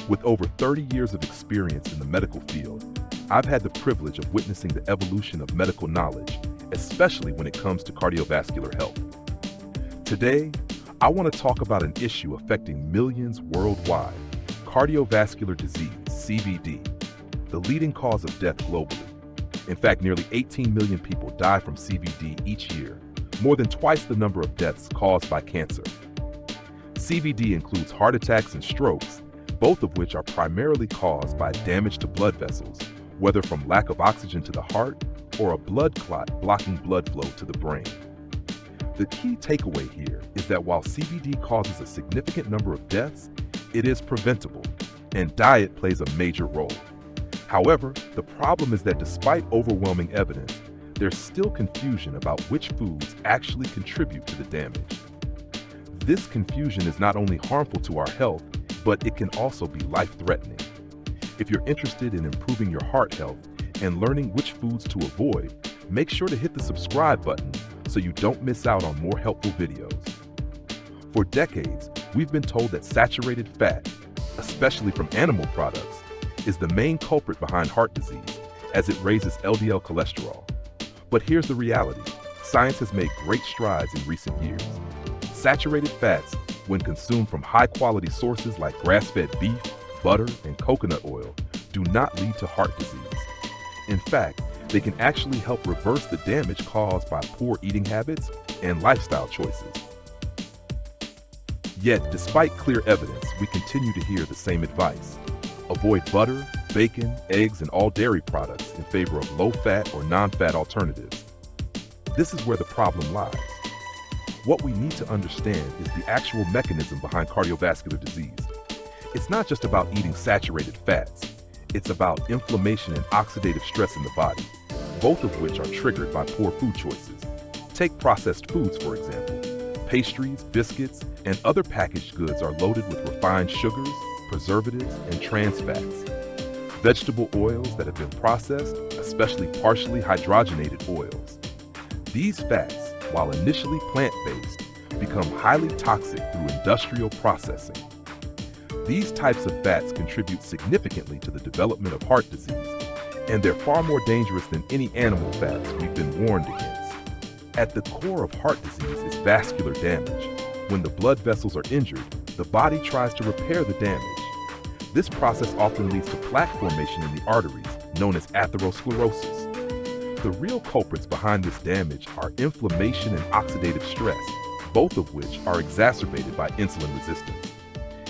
With over 30 years of experience in the medical field, I've had the privilege of witnessing the evolution of medical knowledge, especially when it comes to cardiovascular health. Today, I want to talk about an issue affecting millions worldwide: cardiovascular disease, CVD, the leading cause of death globally. In fact, nearly 18 million people die from CVD each year, more than twice the number of deaths caused by cancer. CVD includes heart attacks and strokes, both of which are primarily caused by damage to blood vessels, whether from lack of oxygen to the heart or a blood clot blocking blood flow to the brain. The key takeaway here is that while CVD causes a significant number of deaths, it is preventable, and diet plays a major role. However, the problem is that despite overwhelming evidence, there's still confusion about which foods actually contribute to the damage. This confusion is not only harmful to our health, but it can also be life-threatening. If you're interested in improving your heart health and learning which foods to avoid, make sure to hit the subscribe button so you don't miss out on more helpful videos. For decades, we've been told that saturated fat, especially from animal products, is the main culprit behind heart disease, as it raises LDL cholesterol. But here's the reality: science has made great strides in recent years. Saturated fats, when consumed from high-quality sources like grass-fed beef, butter, and coconut oil, do not lead to heart disease. In fact, they can actually help reverse the damage caused by poor eating habits and lifestyle choices. Yet, despite clear evidence, we continue to hear the same advice: avoid butter, bacon, eggs, and all dairy products in favor of low-fat or non-fat alternatives. This is where the problem lies. What we need to understand is the actual mechanism behind cardiovascular disease. It's not just about eating saturated fats. It's about inflammation and oxidative stress in the body, both of which are triggered by poor food choices. Take processed foods, for example. Pastries, biscuits, and other packaged goods are loaded with refined sugars, preservatives, and trans fats. Vegetable oils that have been processed, especially partially hydrogenated oils. These fats, while initially plant-based, become highly toxic through industrial processing. These types of fats contribute significantly to the development of heart disease, and they're far more dangerous than any animal fats we've been warned against. At the core of heart disease is vascular damage. When the blood vessels are injured, the body tries to repair the damage. This process often leads to plaque formation in the arteries, known as atherosclerosis. The real culprits behind this damage are inflammation and oxidative stress, both of which are exacerbated by insulin resistance.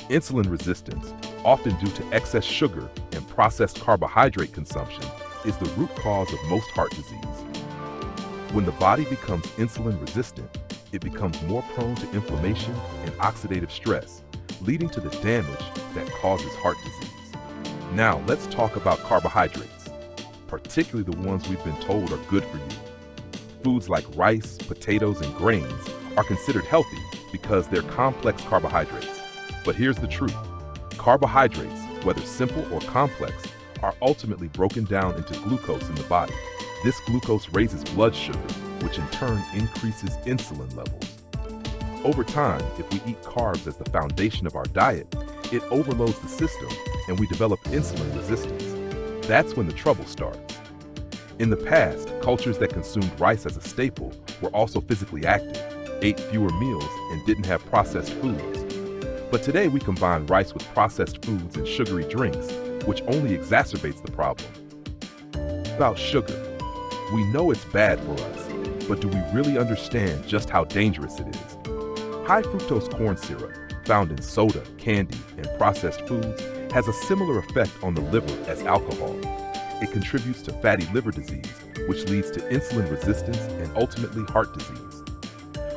Insulin resistance, often due to excess sugar and processed carbohydrate consumption, is the root cause of most heart disease. When the body becomes insulin resistant, it becomes more prone to inflammation and oxidative stress, leading to the damage that causes heart disease. Now, let's talk about carbohydrates, particularly the ones we've been told are good for you. Foods like rice, potatoes, and grains are considered healthy because they're complex carbohydrates. But here's the truth: carbohydrates, whether simple or complex, are ultimately broken down into glucose in the body. This glucose raises blood sugar, which in turn increases insulin levels. Over time, if we eat carbs as the foundation of our diet, it overloads the system and we develop insulin resistance. That's when the trouble starts. In the past, cultures that consumed rice as a staple were also physically active, ate fewer meals, and didn't have processed foods. But today we combine rice with processed foods and sugary drinks, which only exacerbates the problem. About sugar, we know it's bad for us, but do we really understand just how dangerous it is? High fructose corn syrup, found in soda, candy, and processed foods, has a similar effect on the liver as alcohol. It contributes to fatty liver disease, which leads to insulin resistance and ultimately heart disease.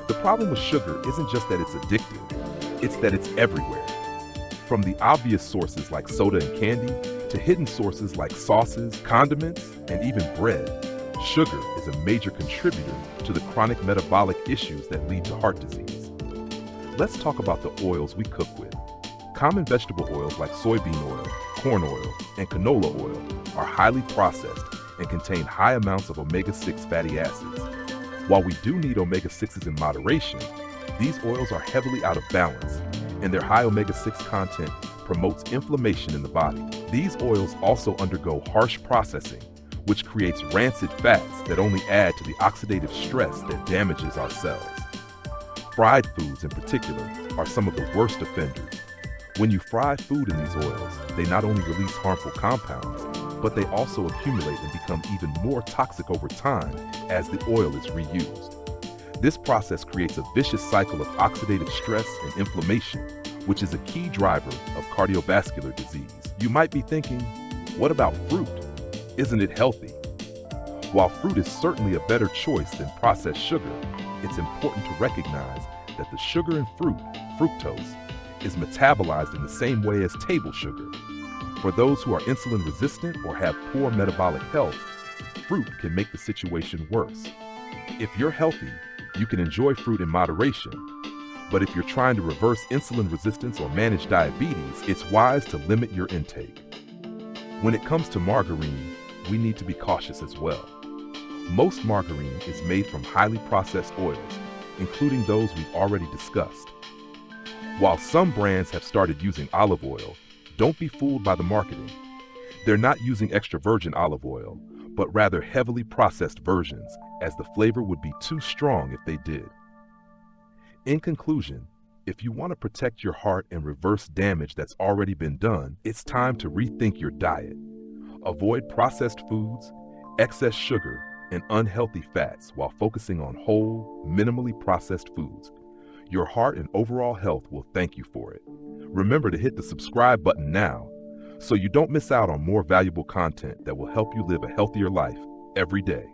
The problem with sugar isn't just that it's addictive, it's that it's everywhere. From the obvious sources like soda and candy, to hidden sources like sauces, condiments, and even bread, sugar is a major contributor to the chronic metabolic issues that lead to heart disease. Let's talk about the oils we cook with. Common vegetable oils like soybean oil, corn oil, and canola oil are highly processed and contain high amounts of omega-6 fatty acids. While we do need omega-6s in moderation, these oils are heavily out of balance, and their high omega-6 content promotes inflammation in the body. These oils also undergo harsh processing, which creates rancid fats that only add to the oxidative stress that damages our cells. Fried foods, in particular, are some of the worst offenders. When you fry food in these oils, they not only release harmful compounds, but they also accumulate and become even more toxic over time as the oil is reused. This process creates a vicious cycle of oxidative stress and inflammation, which is a key driver of cardiovascular disease. You might be thinking, what about fruit? Isn't it healthy? While fruit is certainly a better choice than processed sugar, it's important to recognize that the sugar in fruit, fructose, is metabolized in the same way as table sugar. For those who are insulin resistant or have poor metabolic health, fruit can make the situation worse. If you're healthy, you can enjoy fruit in moderation, but if you're trying to reverse insulin resistance or manage diabetes, it's wise to limit your intake. When it comes to margarine, we need to be cautious as well. Most margarine is made from highly processed oils, including those we've already discussed. While some brands have started using olive oil, don't be fooled by the marketing. They're not using extra virgin olive oil, but rather heavily processed versions, as the flavor would be too strong if they did. In conclusion, if you want to protect your heart and reverse damage that's already been done, it's time to rethink your diet. Avoid processed foods, excess sugar, and unhealthy fats while focusing on whole, minimally processed foods. Your heart and overall health will thank you for it. Remember to hit the subscribe button now so you don't miss out on more valuable content that will help you live a healthier life every day.